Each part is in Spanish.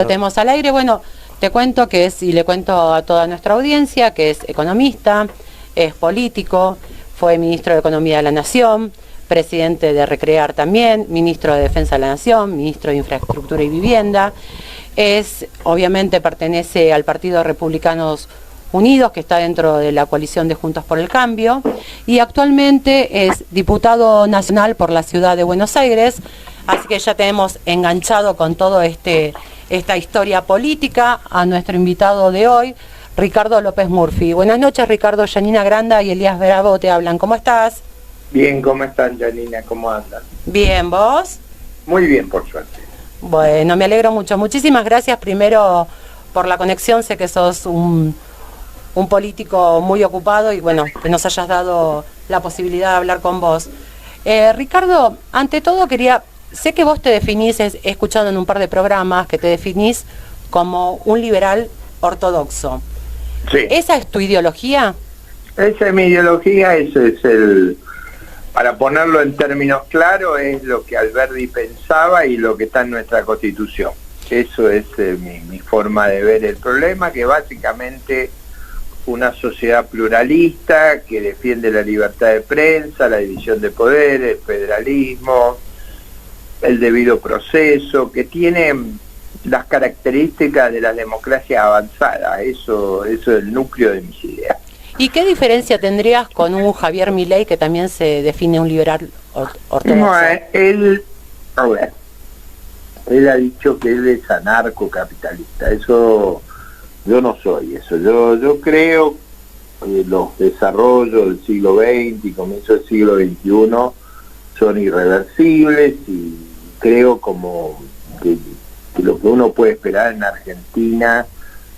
Lo tenemos al aire. Bueno, te cuento que es, y le cuento a toda nuestra audiencia, que es economista, es político, fue ministro de Economía de la Nación, presidente de Recrear también, ministro de Defensa de la Nación, ministro de Infraestructura y Vivienda. Obviamente pertenece al Partido Republicanos Unidos, que está dentro de la coalición de Juntos por el Cambio, y actualmente es diputado nacional por la ciudad de Buenos Aires, así que ya tenemos enganchado con todo esta historia política a nuestro invitado de hoy, Ricardo López Murphy. Buenas noches, Ricardo. Janina Granda y Elías Bravo te hablan. ¿Cómo estás? Bien, ¿cómo están, Janina? ¿Cómo andas? Bien, ¿vos? Muy bien, por suerte. Bueno, me alegro mucho. Muchísimas gracias primero por la conexión. Sé que sos un político muy ocupado y bueno, que nos hayas dado la posibilidad de hablar con vos. Ricardo, ante todo sé que vos te definís, he escuchado en un par de programas que te definís como un liberal ortodoxo. Sí. ¿Esa es tu ideología? Esa es mi ideología, para ponerlo en términos claros, es lo que Alberti pensaba y lo que está en nuestra Constitución. Eso es mi forma de ver el problema, que básicamente una sociedad pluralista que defiende la libertad de prensa, la división de poderes, el federalismo, el debido proceso, que tiene las características de las democracias avanzadas. Eso es el núcleo de mis ideas. ¿Y qué diferencia tendrías con un Javier Milei que también se define un liberal ortodoxo? No, él ha dicho que él es anarcocapitalista. Eso, yo no soy eso. Yo creo que los desarrollos del siglo XX y comienzo del siglo XXI son irreversibles, y creo que lo que uno puede esperar en Argentina,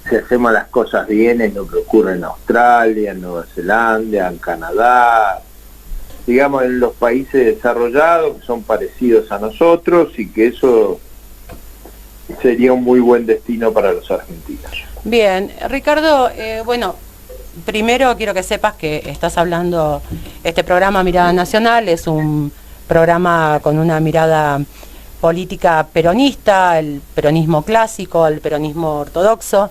si hacemos las cosas bien, es lo que ocurre en Australia, en Nueva Zelanda, en Canadá, digamos en los países desarrollados que son parecidos a nosotros, y que eso sería un muy buen destino para los argentinos. Bien, Ricardo, bueno, primero quiero que sepas que estás hablando, este programa Mirada Nacional es un programa con una mirada política peronista, el peronismo clásico, el peronismo ortodoxo,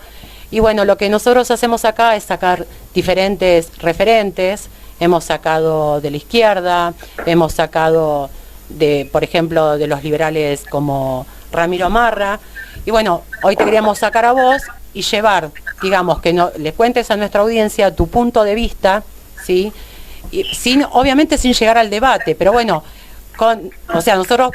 y bueno, lo que nosotros hacemos acá es sacar diferentes referentes. Hemos sacado de la izquierda, hemos sacado por ejemplo, de los liberales como Ramiro Marra, y bueno, hoy te queríamos sacar a vos y llevar, digamos, que le cuentes a nuestra audiencia tu punto de vista, ¿sí? Y obviamente sin llegar al debate, pero bueno, nosotros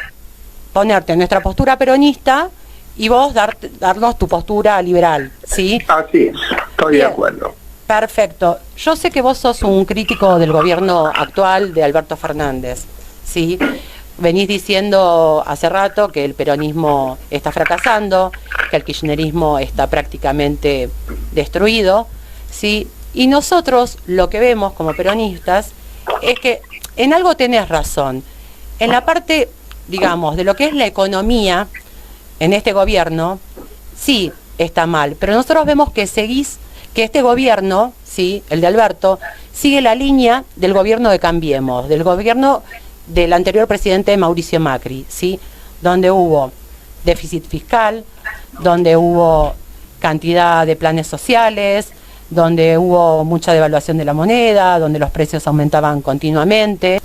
ponerte nuestra postura peronista y vos darnos tu postura liberal, ¿sí? Así es, estoy de acuerdo. Perfecto. Yo sé que vos sos un crítico del gobierno actual de Alberto Fernández, ¿sí? Venís diciendo hace rato que el peronismo está fracasando, que el kirchnerismo está prácticamente destruido, ¿sí? Y nosotros lo que vemos como peronistas es que en algo tenés razón. En la parte, digamos, de lo que es la economía en este gobierno, sí está mal, pero nosotros vemos que este gobierno, sí, el de Alberto, sigue la línea del gobierno de Cambiemos, del gobierno del anterior presidente Mauricio Macri, ¿sí? Donde hubo déficit fiscal, donde hubo cantidad de planes sociales, donde hubo mucha devaluación de la moneda, donde los precios aumentaban continuamente.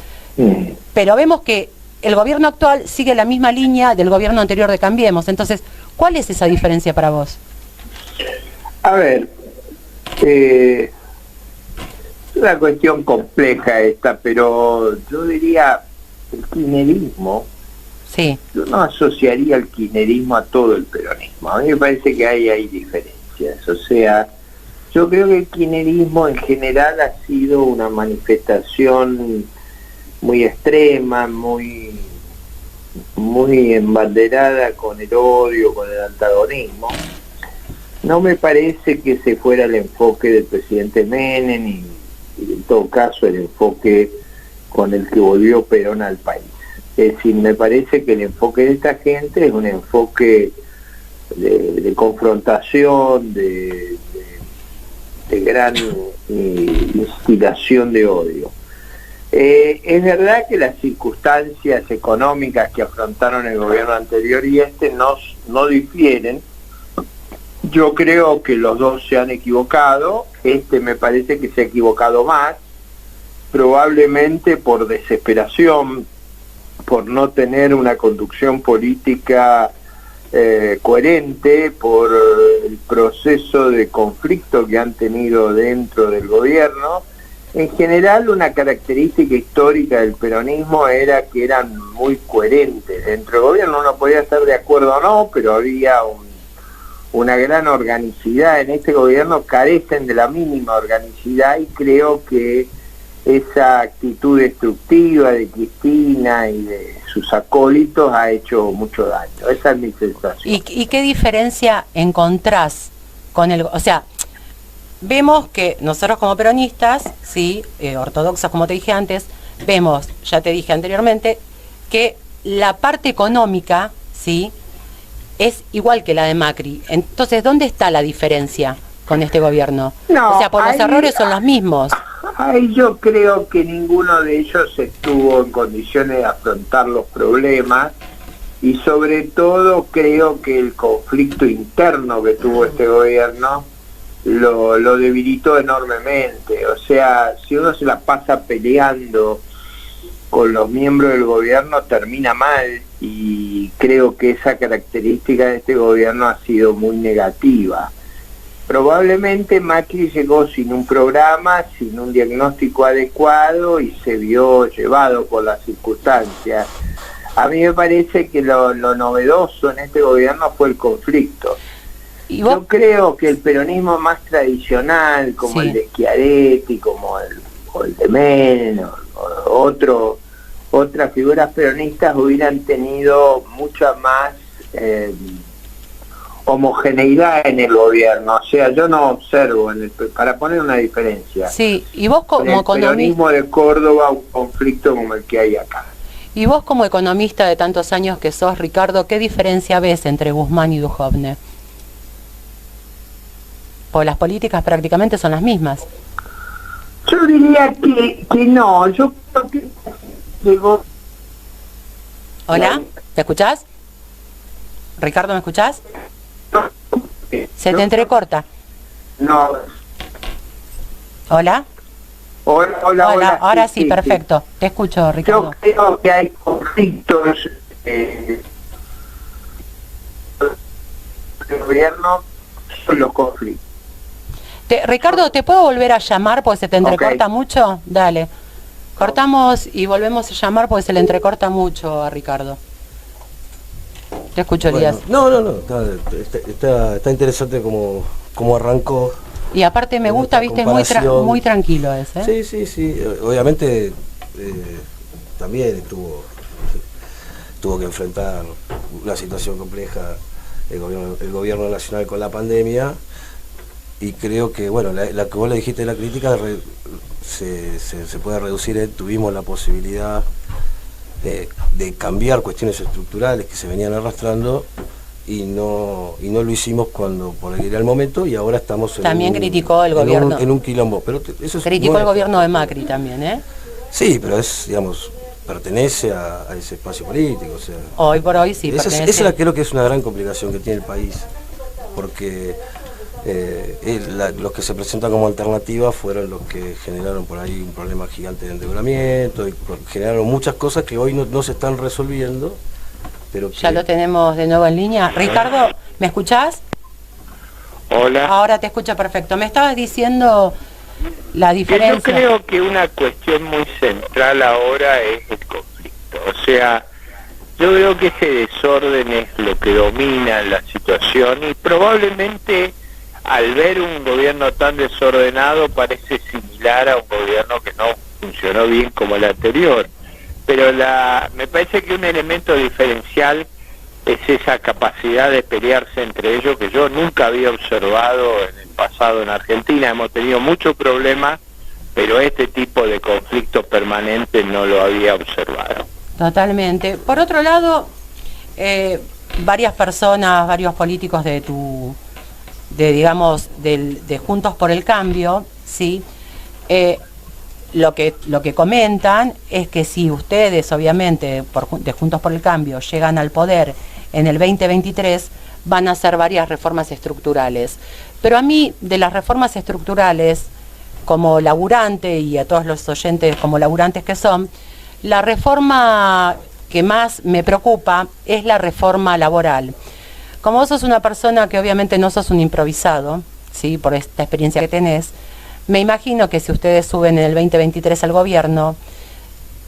Pero vemos que el gobierno actual sigue la misma línea del gobierno anterior de Cambiemos. Entonces, ¿cuál es esa diferencia para vos? A ver, es una cuestión compleja esta, pero yo diría el kirchnerismo. Sí. Yo no asociaría el kirchnerismo a todo el peronismo. A mí me parece que hay diferencias. O sea, yo creo que el kirchnerismo en general ha sido una manifestación muy extrema, muy embanderada con el odio, con el antagonismo. No me parece que ese fuera el enfoque del presidente Menem y en todo caso el enfoque con el que volvió Perón al país. Es decir, me parece que el enfoque de esta gente es un enfoque de confrontación, de gran instigación de odio. Es verdad que las circunstancias económicas que afrontaron el gobierno anterior y no difieren, Yo creo que los dos se han equivocado. Me parece que se ha equivocado más, probablemente por desesperación, por no tener una conducción política coherente, por el proceso de conflicto que han tenido dentro del gobierno. En general, una característica histórica del peronismo era que eran muy coherentes. Dentro del gobierno uno podía estar de acuerdo o no, pero había una gran organicidad. En este gobierno carecen de la mínima organicidad, y creo que esa actitud destructiva de Cristina y de sus acólitos ha hecho mucho daño. Esa es mi sensación. ¿Y qué diferencia encontrás con el... O sea, vemos que nosotros como peronistas, sí, ortodoxos como te dije antes, vemos, ya te dije anteriormente, que la parte económica, sí, es igual que la de Macri. Entonces, ¿dónde está la diferencia con este gobierno? No, o sea, por los errores son los mismos. Ahí yo creo que ninguno de ellos estuvo en condiciones de afrontar los problemas, y sobre todo creo que el conflicto interno que tuvo este gobierno lo debilitó enormemente. O sea, si uno se la pasa peleando con los miembros del gobierno, termina mal, y creo que esa característica de este gobierno ha sido muy negativa. Probablemente Macri llegó sin un programa, sin un diagnóstico adecuado, y se vio llevado por las circunstancias. A mí me parece que lo novedoso en este gobierno fue el conflicto. Yo creo que el peronismo más tradicional, como el de Schiaretti, como el de Menem, otras figuras peronistas, hubieran tenido mucha más homogeneidad en el gobierno. O sea, yo no observo, para poner una diferencia, sí, y vos como el peronismo de Córdoba, un conflicto como el que hay acá. Y vos como economista de tantos años que sos, Ricardo, ¿qué diferencia ves entre Guzmán y Duhovne? Pues las políticas prácticamente son las mismas. Yo diría que no, yo creo que llegó... ¿Hola? ¿Me escuchás? Ricardo, ¿me escuchás? Se te entrecorta. No. ¿Hola? Hola. Ahora sí, perfecto. Te escucho, Ricardo. Yo creo que hay conflictos el gobierno, son los conflictos. Ricardo, ¿te puedo volver a llamar porque se te entrecorta mucho? Dale. Cortamos y volvemos a llamar porque se le entrecorta mucho a Ricardo. Te escucho, Elías. No, está interesante como arrancó. Y aparte me gusta, viste, es muy tranquilo ese. Sí. Obviamente también tuvo que enfrentar una situación compleja el gobierno nacional con la pandemia, y creo que, bueno, la que vos le dijiste, la crítica se puede reducir. Tuvimos la posibilidad de cambiar cuestiones estructurales que se venían arrastrando, y no lo hicimos por era el momento, y ahora estamos también criticó el gobierno en un quilombo, pero eso criticó el gobierno de Macri también, Sí, pero pertenece a ese espacio político, o sea, hoy por hoy sí pertenece. Esa creo que es una gran complicación que tiene el país, porque los que se presentan como alternativa fueron los que generaron por ahí un problema gigante de endeudamiento, y generaron muchas cosas que hoy no se están resolviendo, pero que... Ya lo tenemos de nuevo en línea. Ricardo, ¿me escuchás? Hola. Ahora te escucho perfecto. Me estabas diciendo la diferencia. Yo creo que una cuestión muy central ahora es el conflicto. O sea, yo veo que ese desorden es lo que domina la situación, y probablemente al ver un gobierno tan desordenado parece similar a un gobierno que no funcionó bien como el anterior. Pero me parece que un elemento diferencial es esa capacidad de pelearse entre ellos, que yo nunca había observado en el pasado en Argentina. Hemos tenido muchos problemas, pero este tipo de conflicto permanente no lo había observado. Totalmente. Por otro lado, varias personas, varios políticos de Juntos por el Cambio, ¿sí? Lo que comentan es que si ustedes, obviamente, de Juntos por el Cambio, llegan al poder en el 2023, van a hacer varias reformas estructurales. Pero a mí, de las reformas estructurales, como laburante y a todos los oyentes como laburantes que son, la reforma que más me preocupa es la reforma laboral. Como vos sos una persona que obviamente no sos un improvisado, ¿sí?, por esta experiencia que tenés, me imagino que si ustedes suben en el 2023 al gobierno,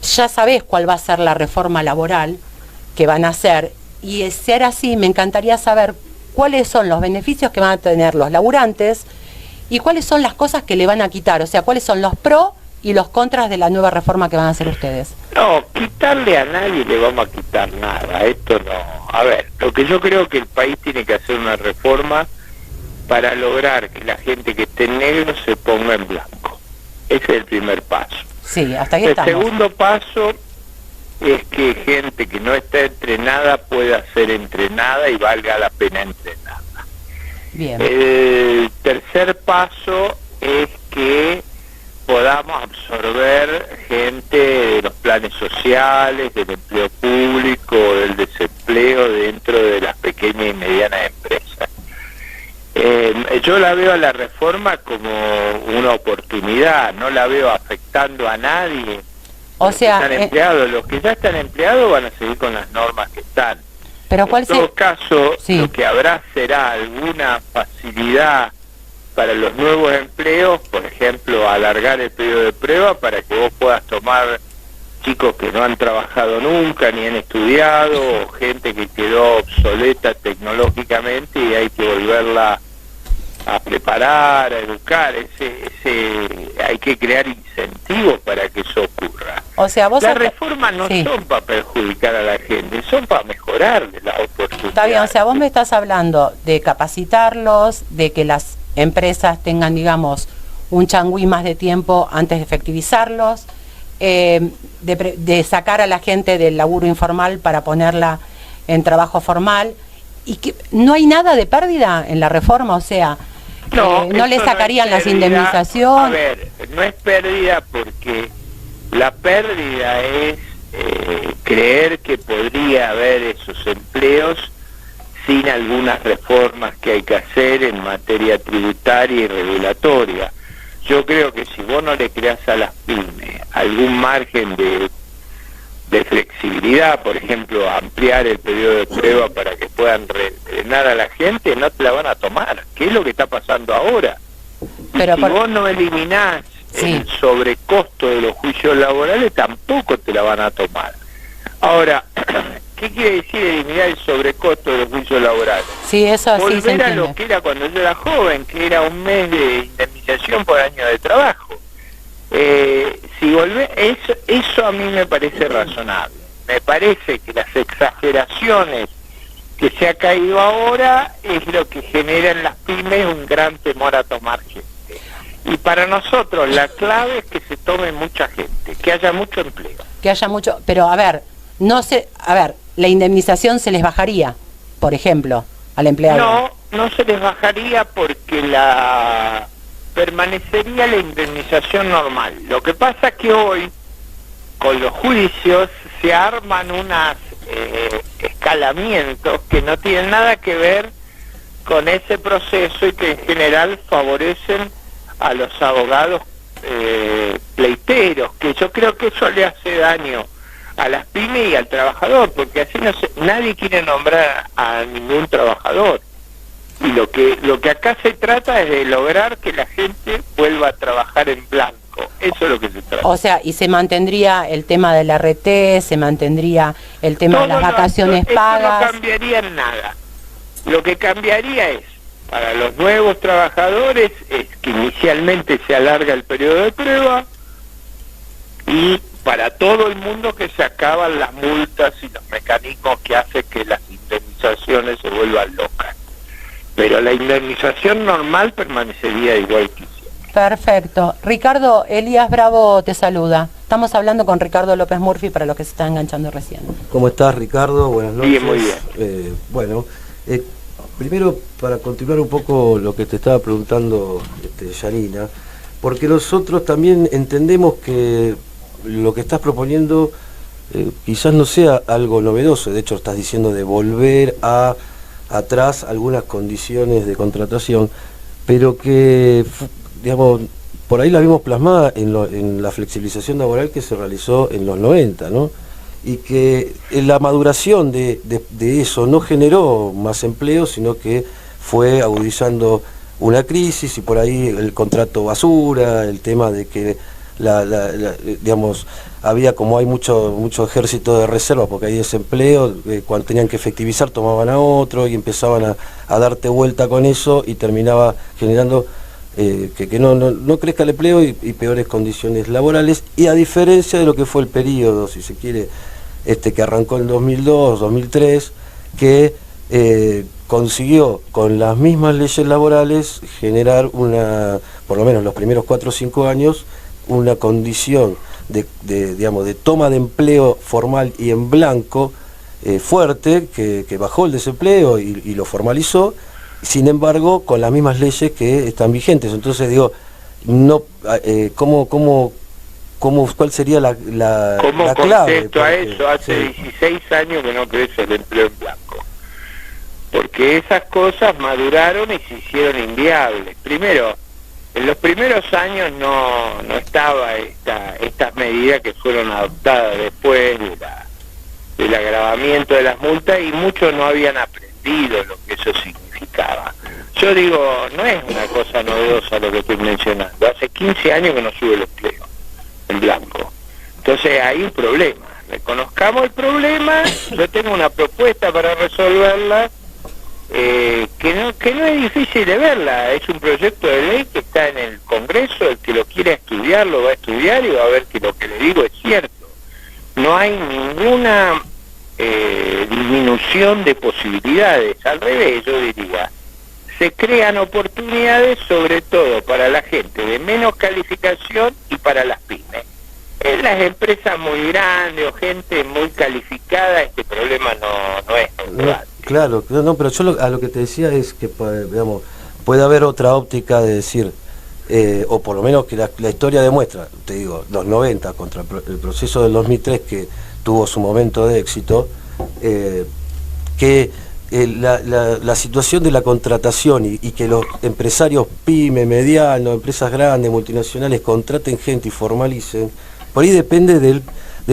ya sabés cuál va a ser la reforma laboral que van a hacer, y de ser así, me encantaría saber cuáles son los beneficios que van a tener los laburantes y cuáles son las cosas que le van a quitar, o sea, cuáles son los pros y los contras de la nueva reforma que van a hacer ustedes. No, quitarle a nadie le vamos a quitar nada, esto no. A ver, lo que yo creo que el país tiene que hacer una reforma para lograr que la gente que esté en negro se ponga en blanco. Ese es el primer paso. Sí, hasta ahí El estamos. segundo paso es que gente que no está entrenada pueda ser entrenada y valga la pena entrenarla. Bien. El tercer paso es que podamos absorber gente de los planes sociales, del empleo público, del desempleo dentro de las pequeñas y medianas empresas. Yo la veo a la reforma como una oportunidad, no la veo afectando a nadie. O sea, Los que ya están empleados van a seguir con las normas que están. pero ¿cuál En todo caso, sí, lo que habrá será alguna facilidad para los nuevos empleos, por ejemplo, alargar el periodo de prueba para que vos puedas tomar chicos que no han trabajado nunca ni han estudiado, o gente que quedó obsoleta tecnológicamente y hay que volverla a preparar, a educar. Hay que crear incentivos para que eso ocurra. o sea, vos Las reformas no sí, son para perjudicar a la gente, son para mejorarle las oportunidades. está bien, o sea, vos me estás hablando de capacitarlos, de que las empresas tengan, digamos, un changüí más de tiempo antes de efectivizarlos, de sacar a la gente del laburo informal para ponerla en trabajo formal, y que no hay nada de pérdida en la reforma, o sea, no le eso sacarían no es las pérdida. indemnizaciones. A ver, no es pérdida porque la pérdida es creer que podría haber esos empleos sin algunas reformas que hay que hacer en materia tributaria y regulatoria. Yo creo que si vos no le creás a las pymes algún margen de flexibilidad, por ejemplo, ampliar el periodo de prueba para que puedan entrenar a la gente, no te la van a tomar. ¿Qué es lo que está pasando ahora? Pero si vos no eliminás el sobrecosto de los juicios laborales, tampoco te la van a tomar. Ahora, ¿qué quiere decir eliminar el sobrecosto de los juicios laborales? Sí, eso sí se Volver a entiende. lo que era cuando yo era joven, que era un mes de indemnización por año de trabajo. Si volver, eso a mí me parece razonable. Me parece que las exageraciones que se ha caído ahora es lo que genera en las pymes un gran temor a tomar gente. Y para nosotros la clave es que se tome mucha gente, que haya mucho empleo. Que haya mucho, pero a ver, la indemnización se les bajaría, por ejemplo, al empleado. No se les bajaría porque permanecería la indemnización normal. Lo que pasa es que hoy, con los juicios, se arman unos escalamientos que no tienen nada que ver con ese proceso y que en general favorecen a los abogados pleiteros, que yo creo que eso le hace daño a las pymes y al trabajador, porque así nadie quiere nombrar a ningún trabajador. Y lo que acá se trata es de lograr que la gente vuelva a trabajar en blanco. Eso es lo que se trata. O sea, y se mantendría el tema del RT, se mantendría el tema de las vacaciones pagas. Eso no cambiaría en nada. Lo que cambiaría es, para los nuevos trabajadores, es que inicialmente se alarga el periodo de prueba, y para todo el mundo que se acaban las multas y los mecanismos que hacen que las indemnizaciones se vuelvan locas. Pero la indemnización normal permanecería igual que siempre. Perfecto. Ricardo, Elías Bravo te saluda. Estamos hablando con Ricardo López Murphy para los que se están enganchando recién. ¿Cómo estás, Ricardo? Buenas noches. Bien, muy bien. Primero, para continuar un poco lo que te estaba preguntando Yanina, porque nosotros también entendemos que lo que estás proponiendo quizás no sea algo novedoso. De hecho, estás diciendo de volver a atrás algunas condiciones de contratación, pero que, digamos, por ahí la vimos plasmada en la flexibilización laboral que se realizó en los 90, ¿no? Y que la maduración de eso no generó más empleo, sino que fue agudizando una crisis, y por ahí el contrato basura, el tema de que digamos, había, como hay mucho ejército de reserva porque hay desempleo, cuando tenían que efectivizar tomaban a otro y empezaban a darte vuelta con eso, y terminaba generando que no crezca el empleo y peores condiciones laborales. Y a diferencia de lo que fue el periodo, si se quiere, que arrancó en 2002, 2003, que consiguió con las mismas leyes laborales generar por lo menos los primeros 4 o 5 años, una condición digamos, de toma de empleo formal y en blanco fuerte, que bajó el desempleo y lo formalizó, sin embargo con las mismas leyes que están vigentes. Entonces digo, ¿cuál sería la clave? Contesto a eso, hace 16 años que no crece el empleo en blanco, porque esas cosas maduraron y se hicieron inviables. Primero, en los primeros años no estaba estas medidas que fueron adoptadas después del agravamiento de las multas, y muchos no habían aprendido lo que eso significaba. Yo digo, no es una cosa novedosa lo que estoy mencionando, hace 15 años que no sube el empleo en blanco. Entonces hay un problema, reconozcamos el problema, yo tengo una propuesta para resolverla, que no es difícil de verla. Es un proyecto de ley que está en el Congreso, el que lo quiera estudiar lo va a estudiar y va a ver que lo que le digo es cierto. No hay ninguna disminución de posibilidades, al revés, yo diría, se crean oportunidades sobre todo para la gente de menos calificación y para las pymes. En las empresas muy grandes o gente muy calificada este problema no es relevante. Claro, no, pero yo a lo que te decía es que, digamos, puede haber otra óptica de decir, o por lo menos que la historia demuestra, te digo, los 90 contra el proceso del 2003 que tuvo su momento de éxito, que la situación de la contratación y que los empresarios pyme, medianos, empresas grandes, multinacionales contraten gente y formalicen, por ahí depende de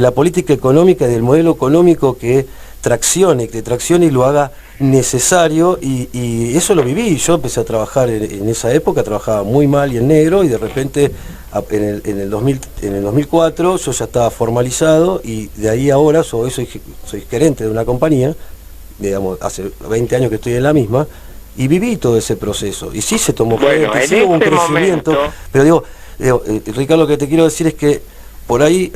la política económica y del modelo económico que traccione y lo haga necesario, y eso lo viví. Yo empecé a trabajar en esa época, trabajaba muy mal y en negro, y de repente en el 2004 yo ya estaba formalizado, y de ahí ahora soy gerente de una compañía, digamos, hace 20 años que estoy en la misma, y viví todo ese proceso, y sí se tomó gente, sí hubo un crecimiento, pero digo, Ricardo, lo que te quiero decir es que por ahí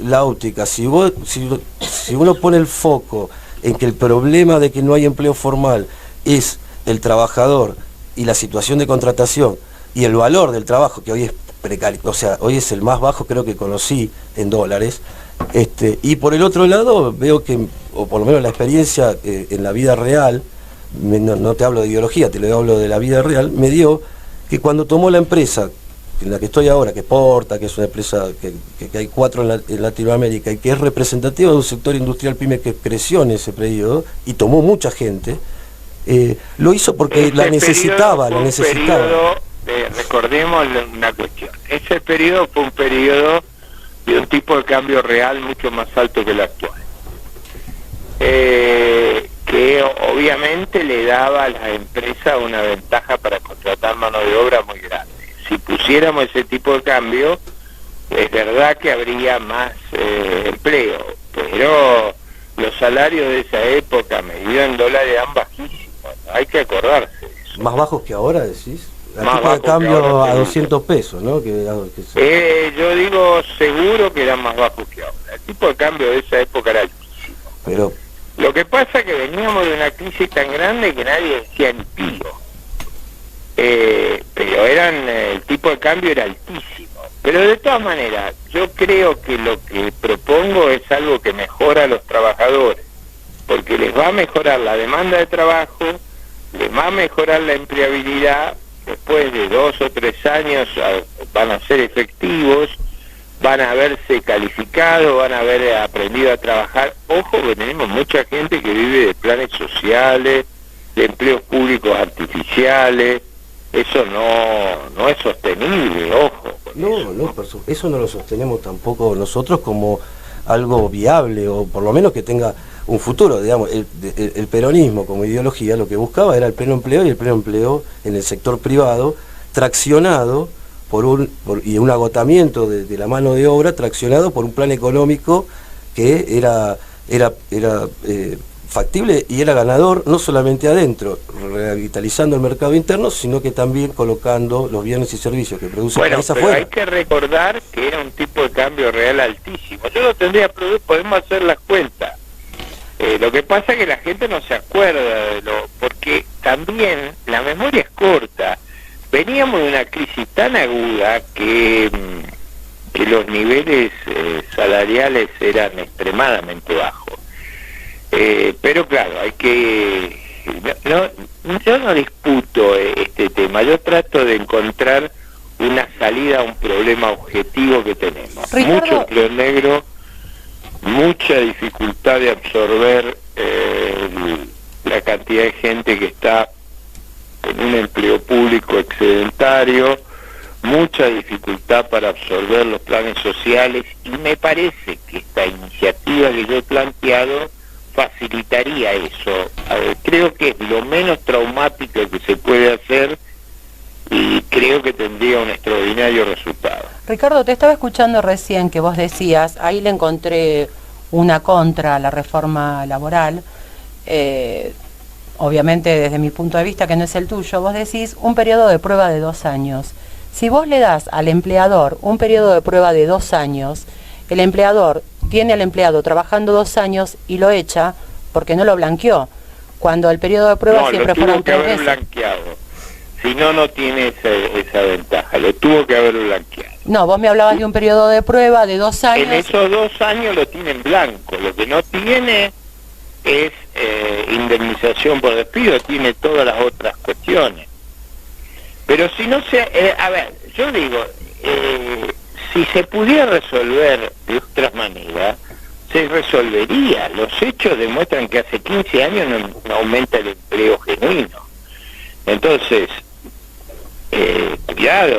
la óptica, si uno pone el foco en que el problema de que no hay empleo formal es el trabajador y la situación de contratación y el valor del trabajo, que hoy es precario, o sea, hoy es el más bajo creo que conocí en dólares, y por el otro lado veo que, o por lo menos la experiencia en la vida real, no te hablo de ideología, te lo hablo de la vida real, me dio que cuando tomó la empresa en la que estoy ahora, que Porta, que es una empresa que hay 4 en Latinoamérica y que es representativa de un sector industrial pyme que creció en ese periodo y tomó mucha gente, lo hizo porque la necesitaba. Recordemos una cuestión, ese periodo fue un periodo de un tipo de cambio real mucho más alto que el actual, que obviamente le daba a las empresas una ventaja para contratar mano de obra muy grande. Si pusiéramos ese tipo de cambio, es verdad que habría más empleo, pero los salarios de esa época, medidos en dólares, eran bajísimos, ¿no? Hay que acordarse de eso. ¿Más bajos que ahora, decís? El tipo de cambio a 200 pesos, ¿no? Yo digo seguro que eran más bajos que ahora. El tipo de cambio de esa época era altísimo. Pero lo que pasa es que veníamos de una crisis tan grande que nadie decía ni pío. Pero el tipo de cambio era altísimo. Pero de todas maneras, yo creo que lo que propongo es algo que mejora a los trabajadores, porque les va a mejorar la demanda de trabajo, les va a mejorar la empleabilidad, después de 2 o 3 años van a ser efectivos, van a haberse calificado, van a haber aprendido a trabajar. Ojo que tenemos mucha gente que vive de planes sociales, de empleos públicos artificiales. Eso no es sostenible, ojo. No, eso no lo sostenemos tampoco nosotros como algo viable, o por lo menos que tenga un futuro. Digamos, el peronismo como ideología lo que buscaba era el pleno empleo, y el pleno empleo en el sector privado, traccionado y un agotamiento de la mano de obra, traccionado por un plan económico que era factible y era ganador, no solamente adentro, revitalizando el mercado interno, sino que también colocando los bienes y servicios que produce el país afuera. Hay que recordar que era un tipo de cambio real altísimo. Yo no tendría problema, podemos hacer las cuentas. Lo que pasa es que la gente no se acuerda porque también la memoria es corta. Veníamos de una crisis tan aguda que los niveles salariales eran extremadamente bajos. Pero claro, yo no disputo este tema, yo trato de encontrar una salida a un problema objetivo que tenemos. Ricardo, mucho empleo negro, mucha dificultad de absorber la cantidad de gente que está en un empleo público excedentario, mucha dificultad para absorber los planes sociales, y me parece que esta iniciativa que yo he planteado facilitaría eso. Creo que es lo menos traumático que se puede hacer y creo que tendría un extraordinario resultado. Ricardo, te estaba escuchando recién que vos decías, ahí le encontré una contra a la reforma laboral, obviamente desde mi punto de vista que no es el tuyo, vos decís un periodo de prueba de 2 años. Si vos le das al empleador un periodo de prueba de 2 años, el empleador tiene al empleado trabajando 2 años y lo echa porque no lo blanqueó, cuando el periodo de prueba siempre fueron 3 meses. Blanqueado. Si no tiene esa ventaja, lo tuvo que haber blanqueado. No, vos me hablabas de un periodo de prueba de 2 años. En esos 2 años lo tiene en blanco, lo que no tiene es indemnización por despido, tiene todas las otras cuestiones. Pero si no se... a ver, yo digo, si se pudiera resolver de otra manera, se resolvería. Los hechos demuestran que hace 15 años no aumenta el empleo genuino. Entonces, cuidado,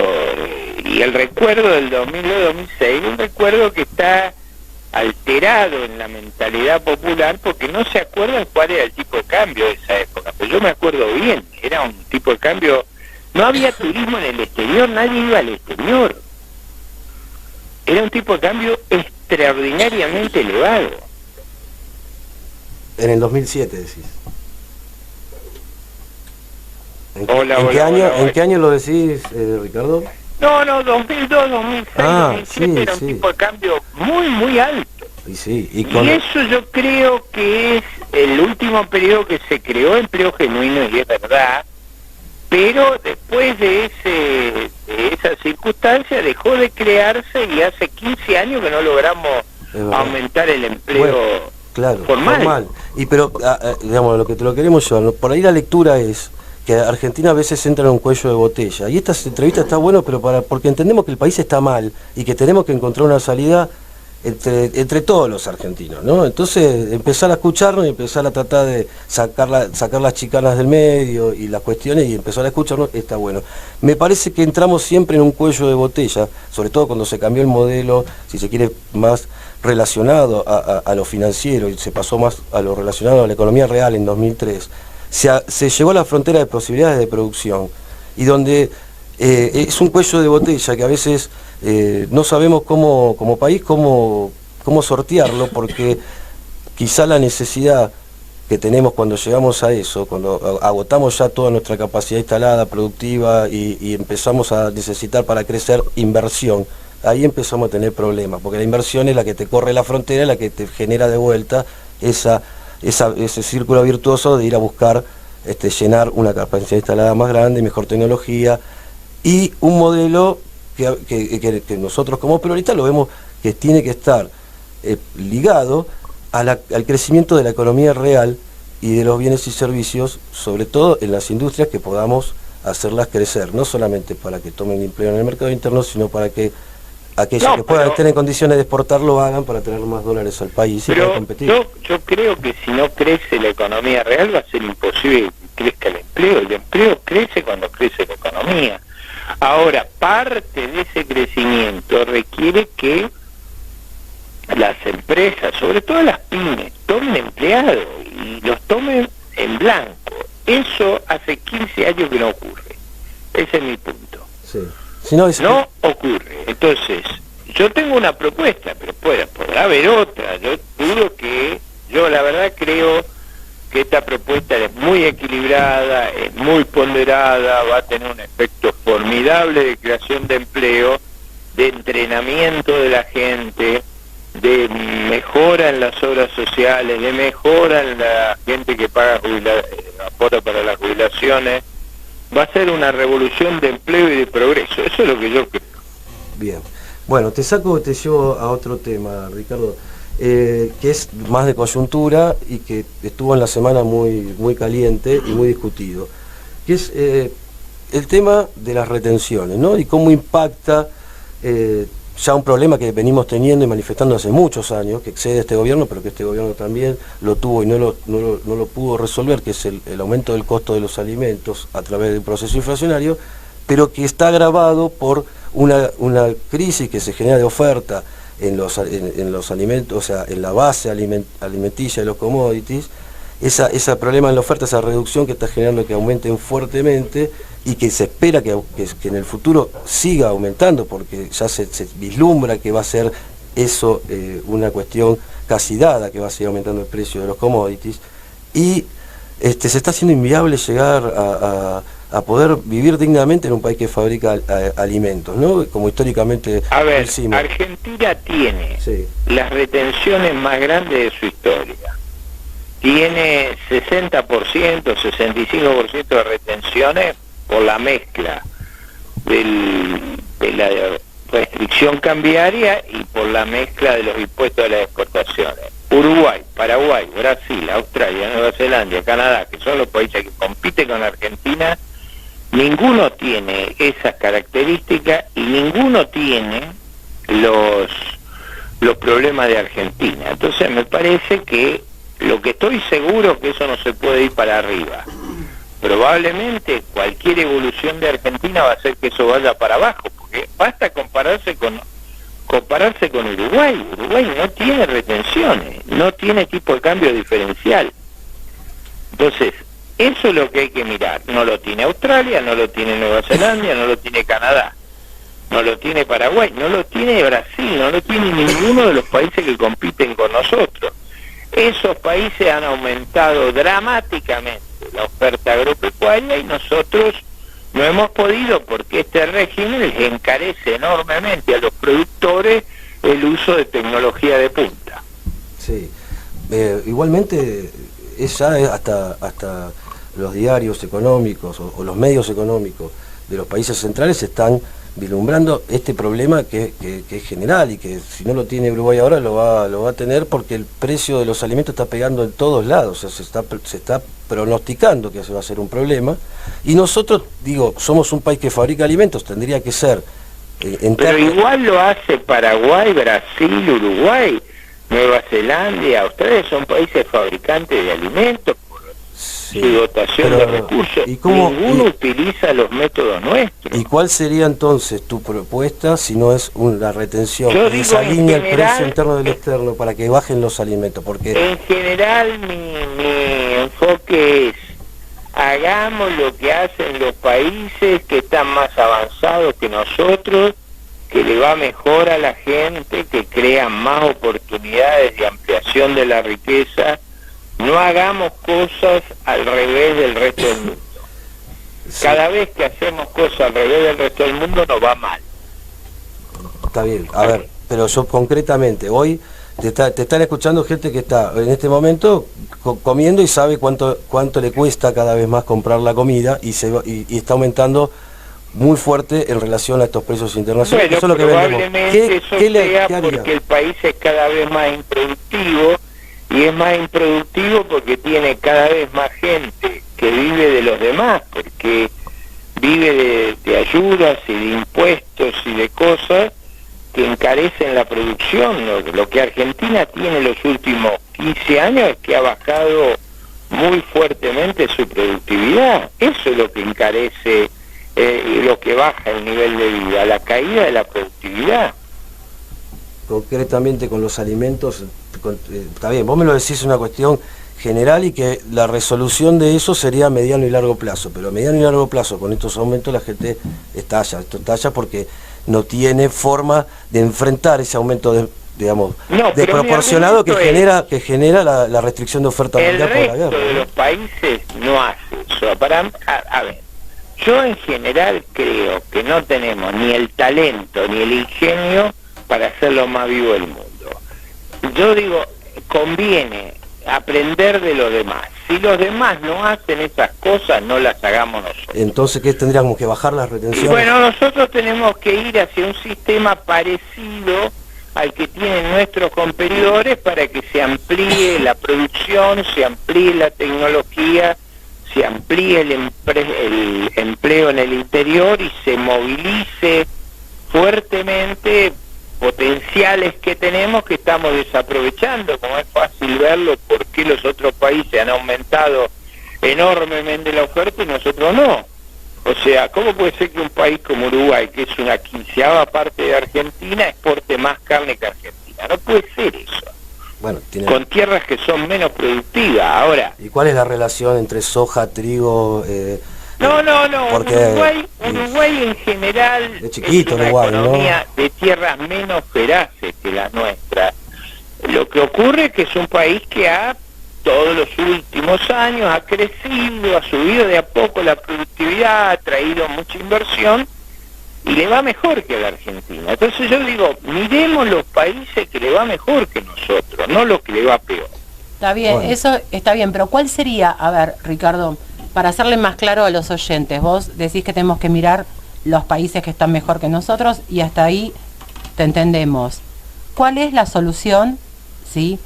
y el recuerdo del 2002-2006, un recuerdo que está alterado en la mentalidad popular porque no se acuerdan cuál era el tipo de cambio de esa época, pero yo me acuerdo bien, era un tipo de cambio, no había turismo en el exterior, nadie iba al exterior, era un tipo de cambio extraordinariamente elevado. En el 2007 decís. ¿En qué año lo decís, Ricardo? No, 2002, 2006, ah, 2007 era un tipo de cambio muy, muy alto. Y eso yo creo que es el último periodo que se creó empleo genuino, y es verdad, pero después de esa circunstancia dejó de crearse y hace 15 años que no logramos aumentar el empleo formal. Pero, digamos, lo que te lo queremos llevar, por ahí la lectura es que Argentina a veces entra en un cuello de botella. Y esta entrevista está bueno, pero porque entendemos que el país está mal y que tenemos que encontrar una salida entre todos los argentinos, ¿no? Entonces, empezar a escucharnos y empezar a tratar de sacar las chicanas del medio y las cuestiones y empezar a escucharnos está bueno. Me parece que entramos siempre en un cuello de botella, sobre todo cuando se cambió el modelo, si se quiere, más relacionado a lo financiero y se pasó más a lo relacionado a la economía real en 2003. Se llegó a la frontera de posibilidades de producción y donde es un cuello de botella que a veces no sabemos como país cómo sortearlo, porque quizá la necesidad que tenemos cuando llegamos a eso, cuando agotamos ya toda nuestra capacidad instalada, productiva y empezamos a necesitar para crecer inversión, ahí empezamos a tener problemas, porque la inversión es la que te corre la frontera, la que te genera de vuelta ese círculo virtuoso de ir a buscar llenar una capacidad instalada más grande, mejor tecnología y un modelo que nosotros como peronistas lo vemos que tiene que estar ligado al crecimiento de la economía real y de los bienes y servicios, sobre todo en las industrias, que podamos hacerlas crecer, no solamente para que tomen empleo en el mercado interno, sino para que aquellos que puedan estar en condiciones de exportar lo hagan para tener más dólares al país y para competir. Yo creo que si no crece la economía real va a ser imposible crezca el empleo crece cuando crece la economía. Ahora, parte de ese crecimiento requiere que las empresas, sobre todo las pymes, tomen empleados y los tomen en blanco. Eso hace 15 años que no ocurre. Ese es mi punto. Sí. Si no, no ocurre. Entonces, yo tengo una propuesta, pero podrá haber otra. Yo la verdad creo que esta propuesta es muy equilibrada, es muy ponderada, va a tener un efecto formidable de creación de empleo, de entrenamiento de la gente, de mejora en las obras sociales, de mejora en la gente que paga aporta para las jubilaciones. Va a ser una revolución de empleo y de progreso. Eso es lo que yo creo. Bien. Bueno, te llevo a otro tema, Ricardo, que es más de coyuntura y que estuvo en la semana muy caliente y muy discutido, que es el tema de las retenciones, ¿no? Y cómo impacta ya un problema que venimos teniendo y manifestando hace muchos años, que excede este gobierno, pero que este gobierno también lo tuvo y no lo pudo resolver, que es el aumento del costo de los alimentos a través del proceso inflacionario, pero que está agravado por una crisis que se genera de oferta en los alimentos, o sea, en la base alimenticia de los commodities, ese problema en la oferta, esa reducción que está generando que aumenten fuertemente y que se espera que en el futuro siga aumentando, porque ya se vislumbra que va a ser eso una cuestión casi dada, que va a seguir aumentando el precio de los commodities, y se está haciendo inviable llegar a poder vivir dignamente en un país que fabrica alimentos, ¿no? Como históricamente a ver, decimos. Argentina tiene las retenciones más grandes de su historia. Tiene 60%, 65% de retenciones por la mezcla de la restricción cambiaria y por la mezcla de los impuestos de las exportaciones. Uruguay, Paraguay, Brasil, Australia, Nueva Zelanda, Canadá, que son los países que compiten con Argentina, ninguno tiene esas características y ninguno tiene los problemas de Argentina. Entonces me parece que lo que estoy seguro que eso no se puede ir para arriba. Probablemente cualquier evolución de Argentina va a hacer que eso vaya para abajo, porque basta compararse con Uruguay. Uruguay no tiene retenciones, no tiene tipo de cambio diferencial. Entonces, eso es lo que hay que mirar. No lo tiene Australia, no lo tiene Nueva Zelanda, no lo tiene Canadá, no lo tiene Paraguay, no lo tiene Brasil, no lo tiene ninguno de los países que compiten con nosotros. Esos países han aumentado dramáticamente la oferta agropecuaria y nosotros no hemos podido, porque este régimen les encarece enormemente a los productores el uso de tecnología de punta. Sí, igualmente hasta los diarios económicos o los medios económicos de los países centrales están vislumbrando este problema que es general y que si no lo tiene Uruguay ahora lo va a tener, porque el precio de los alimentos está pegando en todos lados, o sea, se está pronosticando que eso va a ser un problema, y nosotros, somos un país que fabrica alimentos, tendría que ser pero igual lo hace Paraguay, Brasil, Uruguay, Nueva Zelanda, Australia, son países fabricantes de alimentos por su dotación de recursos. Ninguno utiliza los métodos nuestros. ¿Y cuál sería entonces tu propuesta si no es la retención que desalinea el precio interno del externo para que bajen los alimentos? Porque en general mi enfoque es: hagamos lo que hacen los países que están más avanzados que nosotros, que le va mejor a la gente, que crean más oportunidades de ampliación de la riqueza. No hagamos cosas al revés del resto del mundo. Cada vez que hacemos cosas al revés del resto del mundo nos va mal. Está bien, a ver, pero yo concretamente, hoy te están escuchando gente que está en este momento comiendo y sabe cuánto le cuesta cada vez más comprar la comida y está aumentando muy fuerte en relación a estos precios internacionales. Bueno, eso es lo que probablemente eso sea porque el país es cada vez más improductivo, y es más improductivo porque tiene cada vez más gente que vive de los demás, porque vive de ayudas y de impuestos y de cosas que encarecen la producción. Lo que Argentina tiene en los últimos 15 años es que ha bajado muy fuertemente su productividad. Eso es lo que encarece y lo que baja el nivel de vida, la caída de la productividad. Concretamente con los alimentos, está bien, vos me lo decís, es una cuestión general y que la resolución de eso sería a mediano y largo plazo, pero a mediano y largo plazo con estos aumentos la gente estalla porque no tiene forma de enfrentar ese aumento desproporcionado que genera la restricción de oferta mundial por la guerra. El resto de los países no hace eso. A ver, yo en general creo que no tenemos ni el talento ni el ingenio para ser lo más vivo del mundo. Yo digo, conviene aprender de los demás. Si los demás no hacen esas cosas, no las hagamos nosotros. Entonces, ¿qué tendríamos que bajar las retenciones? Bueno, nosotros tenemos que ir hacia un sistema parecido al que tienen nuestros competidores para que se amplíe la producción, se amplíe la tecnología, se amplíe el empleo en el interior y se movilice fuertemente potenciales que tenemos que estamos desaprovechando, como es fácil verlo, porque los otros países han aumentado enormemente la oferta y nosotros no. O sea, ¿cómo puede ser que un país como Uruguay, que es una 15ª parte de Argentina, exporte más carne que Argentina? No puede ser eso. Bueno, con tierras que son menos productivas. Ahora, ¿y cuál es la relación entre soja, trigo? No. Porque Uruguay en general es chiquito, una Uruguay, economía, ¿no?, de tierras menos feraces que la nuestra. Lo que ocurre es que es un país que todos los últimos años ha crecido, ha subido de a poco la productividad, ha traído mucha inversión y le va mejor que a la Argentina. Entonces yo digo, miremos los países que le va mejor que nosotros, no los que le va peor. Está bien, bueno, eso está bien, pero ¿cuál sería, a ver, Ricardo, para hacerle más claro a los oyentes, vos decís que tenemos que mirar los países que están mejor que nosotros y hasta ahí te entendemos. ¿Cuál es la solución, sí,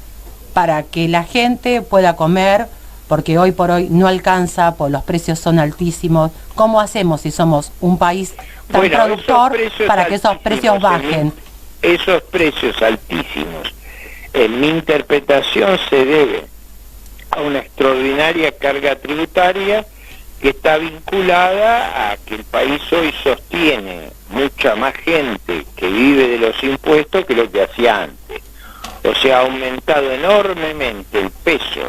para que la gente pueda comer? Porque hoy por hoy no alcanza, pues los precios son altísimos. ¿Cómo hacemos si somos un país tan productor para que esos precios bajen? Esos precios altísimos, en mi interpretación, se debe a una extraordinaria carga tributaria que está vinculada a que el país hoy sostiene mucha más gente que vive de los impuestos que lo que hacía antes. O sea, ha aumentado enormemente el peso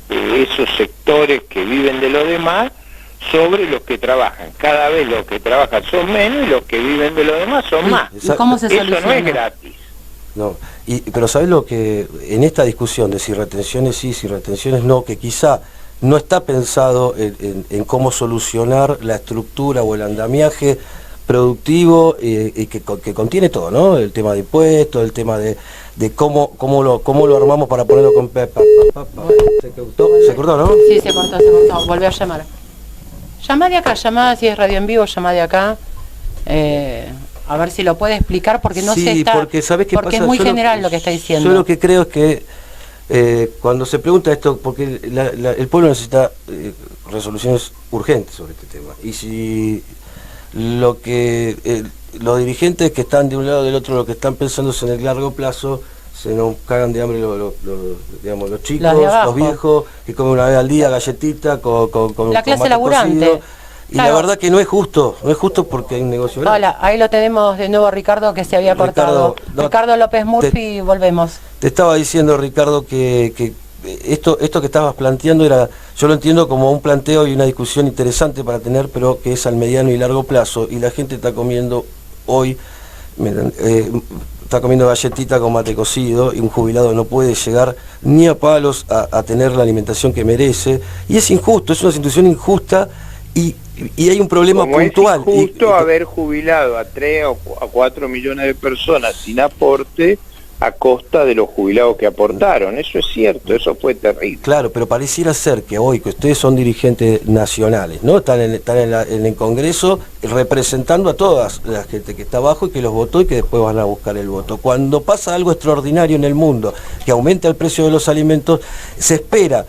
de esos sectores que viven de lo demás sobre los que trabajan. Cada vez los que trabajan son menos y los que viven de lo demás son más. ¿Y cómo se soluciona? Eso no es gratis. No, pero ¿sabés lo que en esta discusión de si retenciones sí, si retenciones no, que quizá no está pensado en cómo solucionar la estructura o el andamiaje productivo que contiene todo, ¿no? El tema de impuestos, el tema de cómo lo armamos para ponerlo con pepa. ¿Se cortó, no? Sí, se cortó. Volvió a llamar. Llamá de acá, si es radio en vivo, llamá de acá. A ver si lo puede explicar, porque no sé, porque ¿sabés qué pasa? Es muy general lo que está diciendo. Yo lo que creo es que cuando se pregunta esto, porque el pueblo necesita resoluciones urgentes sobre este tema, y si los dirigentes que están de un lado o del otro, lo que están pensando es en el largo plazo, se nos cagan de hambre digamos, los chicos, los viejos, que comen una vez al día galletita con la clase laburante. Cocido. Y claro, la verdad que no es justo porque hay un negocio grande. Hola, ahí lo tenemos de nuevo, Ricardo, que se había cortado. Ricardo López Murphy, volvemos. Te estaba diciendo, Ricardo, que esto que estabas planteando yo lo entiendo como un planteo y una discusión interesante para tener, pero que es al mediano y largo plazo, y la gente está comiendo hoy, está comiendo galletita con mate cocido, y un jubilado no puede llegar ni a palos a tener la alimentación que merece, y es injusto, es una situación injusta. Y hay un problema como puntual. Es injusto haber jubilado a 3 o a 4 millones de personas sin aporte a costa de los jubilados que aportaron. Eso es cierto, eso fue terrible. Claro, pero pareciera ser que hoy, que ustedes son dirigentes nacionales, ¿no? Están en el Congreso representando a toda la gente que está abajo y que los votó y que después van a buscar el voto. Cuando pasa algo extraordinario en el mundo, que aumenta el precio de los alimentos, se espera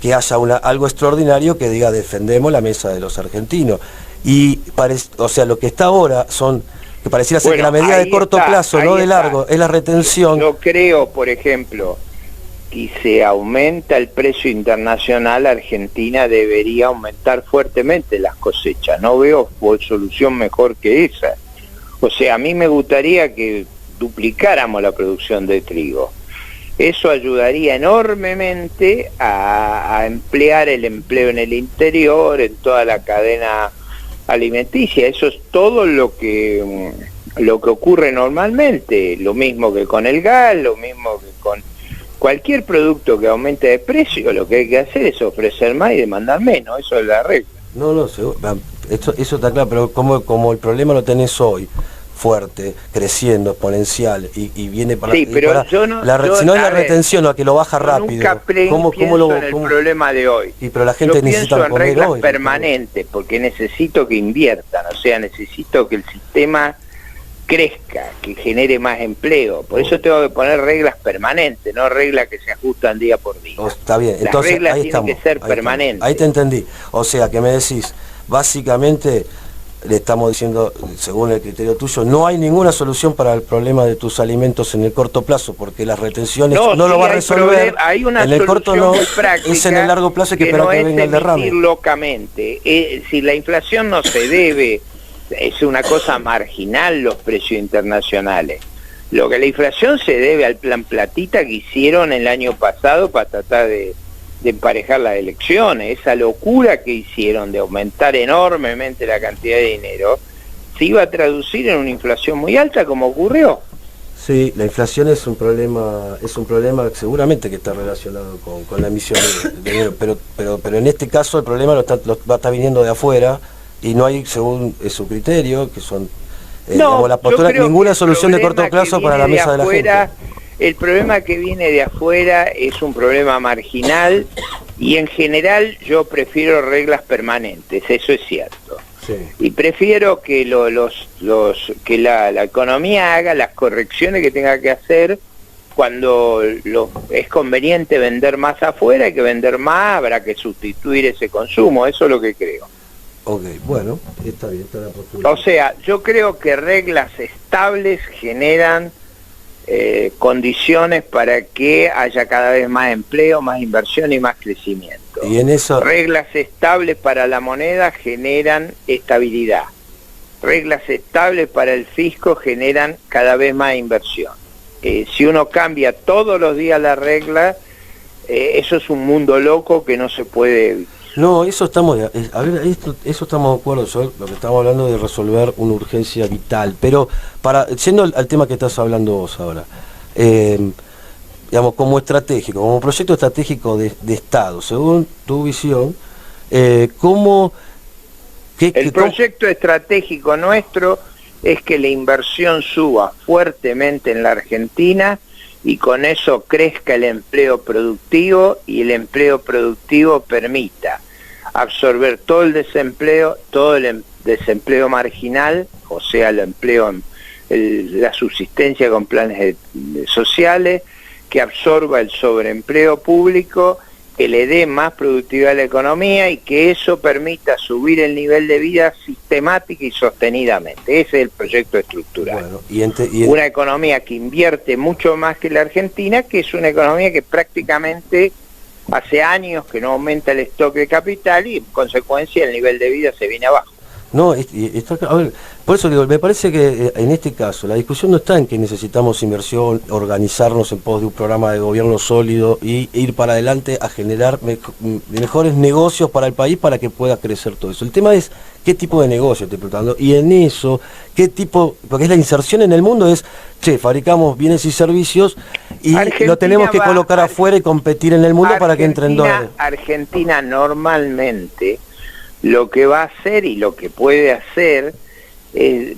que haya algo extraordinario que diga defendemos la mesa de los argentinos. Y o sea, lo que está ahora que pareciera ser que la medida de corto plazo, no de largo, es la retención. Yo creo, por ejemplo, y se aumenta el precio internacional, Argentina debería aumentar fuertemente las cosechas. No veo solución mejor que esa. O sea, a mí me gustaría que duplicáramos la producción de trigo. Eso ayudaría enormemente a emplear el empleo en el interior, en toda la cadena alimenticia. Eso es todo lo que ocurre normalmente, lo mismo que con el gas, lo mismo que con cualquier producto que aumente de precio. Lo que hay que hacer es ofrecer más y demandar menos, eso es la regla. No, eso está claro, pero como el problema lo tenés hoy, fuerte, creciendo, exponencial, y viene para... Sí, pero para, yo no... si no hay la retención o a que lo baja rápido, nunca pienso en el problema de hoy. Y pero la gente necesita comer hoy. Yo pienso en reglas hoy, permanentes, porque necesito que inviertan, o sea, necesito que el sistema crezca, que genere más empleo. Por eso tengo que poner reglas permanentes, no reglas que se ajustan día por día. Está bien, Las entonces reglas ahí tienen que ser permanentes. Ahí te entendí. O sea, que me decís, básicamente le estamos diciendo, según el criterio tuyo, no hay ninguna solución para el problema de tus alimentos en el corto plazo, porque las retenciones no lo va a resolver. Hay una en el corto no, muy práctica, es en el largo plazo que esperar que venga el derrame. Locamente. Si la inflación no se debe, es una cosa marginal los precios internacionales. Lo que la inflación se debe al plan platita que hicieron el año pasado para tratar de emparejar las elecciones. Esa locura que hicieron de aumentar enormemente la cantidad de dinero se iba a traducir en una inflación muy alta, como ocurrió. Sí, la inflación es un problema seguramente que está relacionado con la emisión de dinero, pero en este caso el problema lo va a estar viniendo de afuera y no hay, según su criterio, que son la postura, ninguna solución de corto plazo para la mesa de la gente. El problema que viene de afuera es un problema marginal y en general yo prefiero reglas permanentes, eso es cierto. Sí. Y prefiero que que la economía haga las correcciones que tenga que hacer cuando es conveniente vender más afuera, hay que vender más, habrá que sustituir ese consumo, eso es lo que creo. Ok, bueno, está bien, está la postura. O sea, yo creo que reglas estables generan condiciones para que haya cada vez más empleo, más inversión y más crecimiento. Y en eso... Reglas estables para la moneda generan estabilidad. Reglas estables para el fisco generan cada vez más inversión. Si uno cambia todos los días la regla, eso es un mundo loco que no se puede evitar. No, eso estamos de acuerdo, Sol, lo que estamos hablando de resolver una urgencia vital, pero yendo al tema que estás hablando vos ahora, digamos, como estratégico, como proyecto estratégico de Estado, según tu visión, el proyecto estratégico nuestro es que la inversión suba fuertemente en la Argentina y con eso crezca el empleo productivo y el empleo productivo permita absorber todo el desempleo marginal, o sea, el empleo, la subsistencia con planes sociales, que absorba el sobreempleo público, que le dé más productividad a la economía y que eso permita subir el nivel de vida sistemática y sostenidamente. Ese es el proyecto estructural. Bueno, una economía que invierte mucho más que la Argentina, que es una economía que prácticamente hace años que no aumenta el stock de capital y en consecuencia el nivel de vida se viene abajo. No, a ver, por eso digo, me parece que en este caso la discusión no está en que necesitamos inversión, organizarnos en pos de un programa de gobierno sólido y ir para adelante a generar mejores negocios para el país para que pueda crecer todo eso. El tema es qué tipo de negocio estoy preguntando y en eso, porque es la inserción en el mundo, fabricamos bienes y servicios y Argentina lo tenemos que colocar afuera y competir en el mundo para que entren dólares. Argentina normalmente lo que va a hacer y lo que puede hacer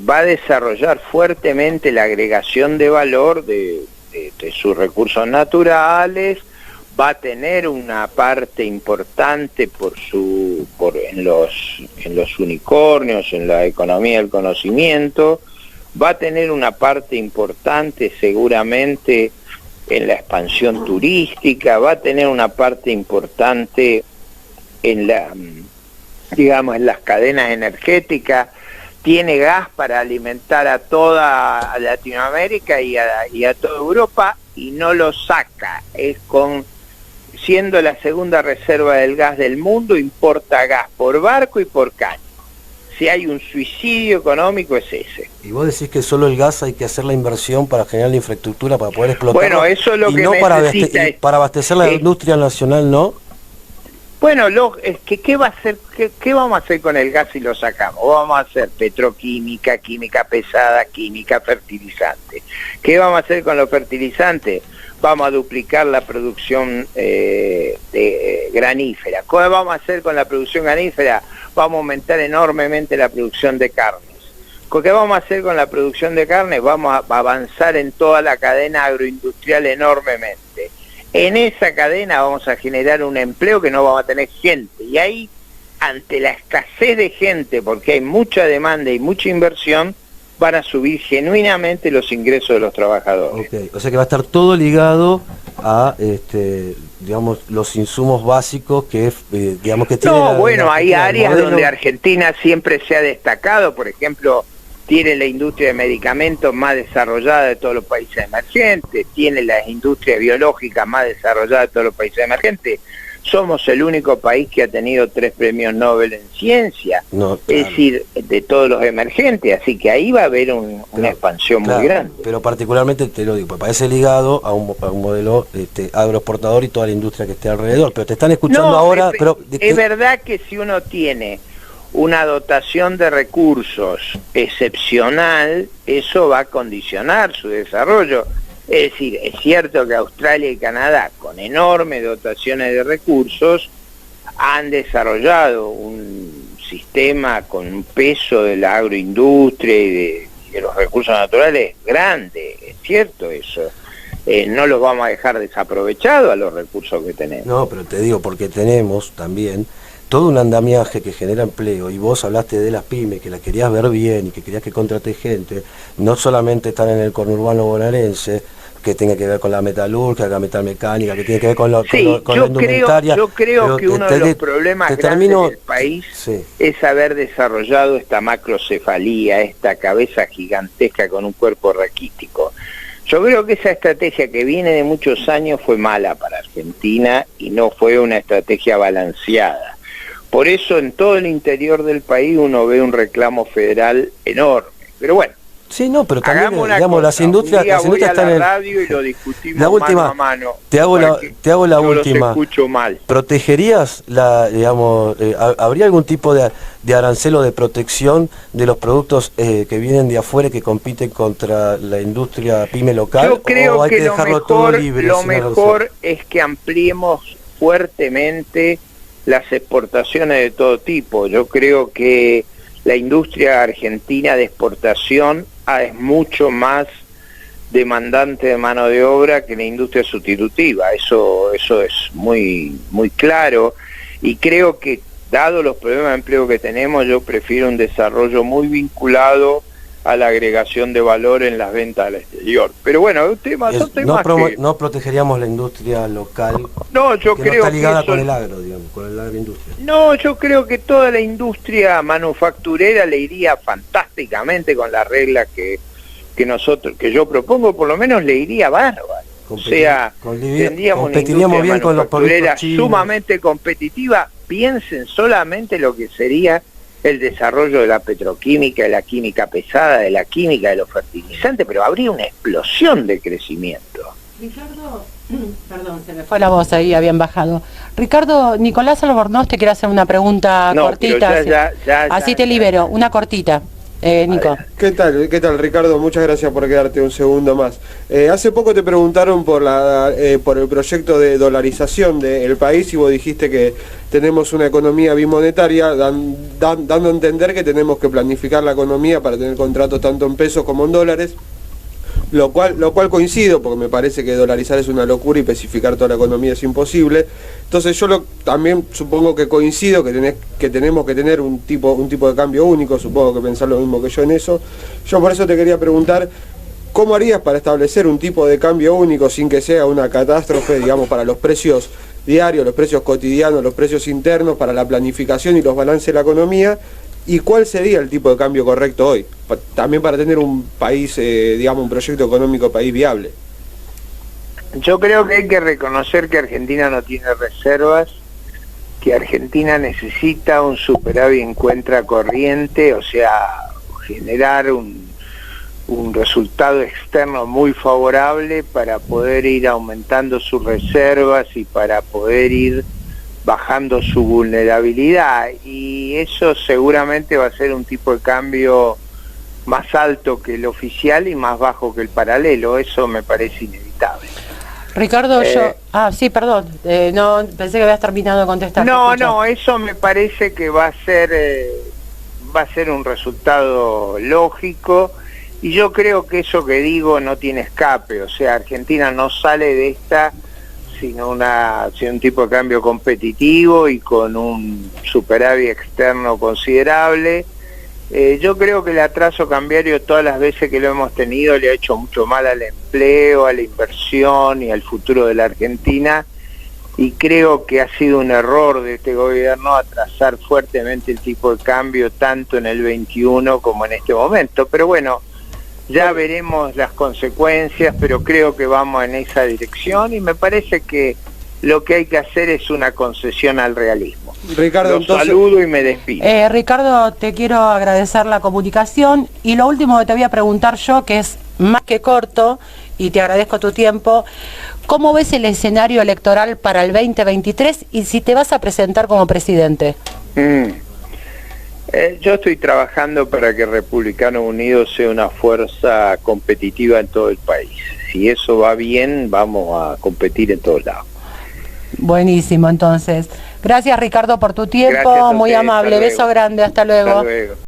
va a desarrollar fuertemente la agregación de valor de sus recursos naturales, va a tener una parte importante en los unicornios, en la economía del conocimiento, va a tener una parte importante seguramente en la expansión turística, va a tener una parte importante en las cadenas energéticas, tiene gas para alimentar a toda Latinoamérica y a toda Europa, y no lo saca, siendo la segunda reserva del gas del mundo, importa gas por barco y por caño. Si hay un suicidio económico es ese. Y vos decís que solo el gas hay que hacer la inversión para generar la infraestructura para poder explotarlo. Bueno, eso es lo que no necesita. para abastecer la industria nacional, ¿no? Bueno, ¿qué va a hacer? ¿Qué vamos a hacer con el gas si lo sacamos? Vamos a hacer petroquímica, química pesada, química, fertilizante. ¿Qué vamos a hacer con los fertilizantes? Vamos a duplicar la producción granífera. ¿Qué vamos a hacer con la producción granífera? Vamos a aumentar enormemente la producción de carnes. ¿Qué vamos a hacer con la producción de carnes? Vamos a avanzar en toda la cadena agroindustrial enormemente. En esa cadena vamos a generar un empleo que no vamos a tener gente. Y ahí, ante la escasez de gente, porque hay mucha demanda y mucha inversión, van a subir genuinamente los ingresos de los trabajadores. Okay. O sea que va a estar todo ligado a, digamos, los insumos básicos que, digamos, que tiene. No, bueno, hay áreas donde Argentina siempre se ha destacado, por ejemplo, tiene la industria de medicamentos más desarrollada de todos los países emergentes, tiene las industrias biológicas más desarrolladas de todos los países emergentes. Somos el único país que ha tenido 3 premios Nobel en ciencia, no, claro. Es decir, de todos los emergentes, así que ahí va a haber una expansión muy grande. Pero particularmente, te lo digo, pues parece ligado a un modelo agroexportador y toda la industria que esté alrededor, pero te están escuchando ahora. Es verdad que si uno tiene una dotación de recursos excepcional, eso va a condicionar su desarrollo. Es decir, es cierto que Australia y Canadá, con enormes dotaciones de recursos, han desarrollado un sistema con un peso de la agroindustria y de los recursos naturales grande, es cierto eso. No los vamos a dejar desaprovechados a los recursos que tenemos. No, pero te digo, porque tenemos también todo un andamiaje que genera empleo, y vos hablaste de las pymes, que las querías ver bien y que querías que contrate gente, no solamente están en el conurbano bonaerense, que tenga que ver con la metalurgia, la metalmecánica, que tiene que ver con la indumentaria. Yo creo que uno de los problemas grandes del país es haber desarrollado esta macrocefalía, esta cabeza gigantesca con un cuerpo raquítico. Yo creo que esa estrategia que viene de muchos años fue mala para Argentina y no fue una estrategia balanceada. Por eso en todo el interior del país uno ve un reclamo federal enorme. Pero bueno, sí, no, pero también, digamos, las industrias están en la radio y lo discutimos la última, mano a mano. Te hago la última. Los escucho mal. ¿Protegerías habría algún tipo de arancel o de protección de los productos que vienen de afuera y que compiten contra la industria pyme local? Yo creo ¿o hay que dejarlo todo libre? Lo mejor es que ampliemos fuertemente las exportaciones de todo tipo. Yo creo que la industria argentina de exportación es mucho más demandante de mano de obra que la industria sustitutiva. Eso es muy claro, y creo que dado los problemas de empleo que tenemos, yo prefiero un desarrollo muy vinculado a la agregación de valor en las ventas al exterior. Pero bueno, son temas no protegeríamos la industria local. No, yo creo no está ligada que con el agro, digamos, con la agroindustria. No, yo creo que toda la industria manufacturera le iría fantásticamente con las reglas que yo propongo, por lo menos le iría bárbaro. O sea, tendríamos una industria bien manufacturera sumamente competitiva. Piensen solamente lo que sería el desarrollo de la petroquímica, de la química pesada, de la química, de los fertilizantes, pero habría una explosión de crecimiento. Ricardo, perdón, se me fue la voz ahí, habían bajado. Ricardo, Nicolás Albornoz te quiere hacer una pregunta cortita. Así te libero, una cortita. Nico. ¿Qué tal, Ricardo? Muchas gracias por quedarte un segundo más. Hace poco te preguntaron por el proyecto de dolarización del país y vos dijiste que tenemos una economía bimonetaria, dando a entender que tenemos que planificar la economía para tener contratos tanto en pesos como en dólares. Lo cual coincido, porque me parece que dolarizar es una locura y especificar toda la economía es imposible. Entonces yo también supongo que coincido que tenemos que tener un tipo de cambio único, supongo que pensás lo mismo que yo en eso. Yo por eso te quería preguntar, ¿cómo harías para establecer un tipo de cambio único sin que sea una catástrofe, digamos, para los precios diarios, los precios cotidianos, los precios internos, para la planificación y los balances de la economía? ¿Y cuál sería el tipo de cambio correcto hoy? También para tener un país, digamos, un proyecto económico país viable. Yo creo que hay que reconocer que Argentina no tiene reservas, que Argentina necesita un superávit en cuenta corriente, o sea, generar un resultado externo muy favorable para poder ir aumentando sus reservas y para poder ir bajando su vulnerabilidad, y eso seguramente va a ser un tipo de cambio más alto que el oficial y más bajo que el paralelo. Eso me parece inevitable. Ricardo, sí, perdón, no, pensé que habías terminado de contestar. No, eso me parece que va a ser un resultado lógico, y yo creo que eso que digo no tiene escape. O sea, Argentina no sale de esta sin un tipo de cambio competitivo y con un superávit externo considerable. Yo creo que el atraso cambiario, todas las veces que lo hemos tenido, le ha hecho mucho mal al empleo, a la inversión y al futuro de la Argentina, y creo que ha sido un error de este gobierno atrasar fuertemente el tipo de cambio tanto en el 21 como en este momento. Pero bueno, ya veremos las consecuencias, pero creo que vamos en esa dirección, y me parece que lo que hay que hacer es una concesión al realismo. Ricardo, Los saludo y me despido. Ricardo, te quiero agradecer la comunicación, y lo último que te voy a preguntar yo, que es más que corto, y te agradezco tu tiempo, ¿cómo ves el escenario electoral para el 2023 y si te vas a presentar como presidente? Yo estoy trabajando para que Republicanos Unidos sea una fuerza competitiva en todo el país. Si eso va bien, vamos a competir en todos lados. Buenísimo, entonces. Gracias, Ricardo, por tu tiempo, Gracias a muy ustedes, amable. Beso grande, hasta luego. Hasta luego.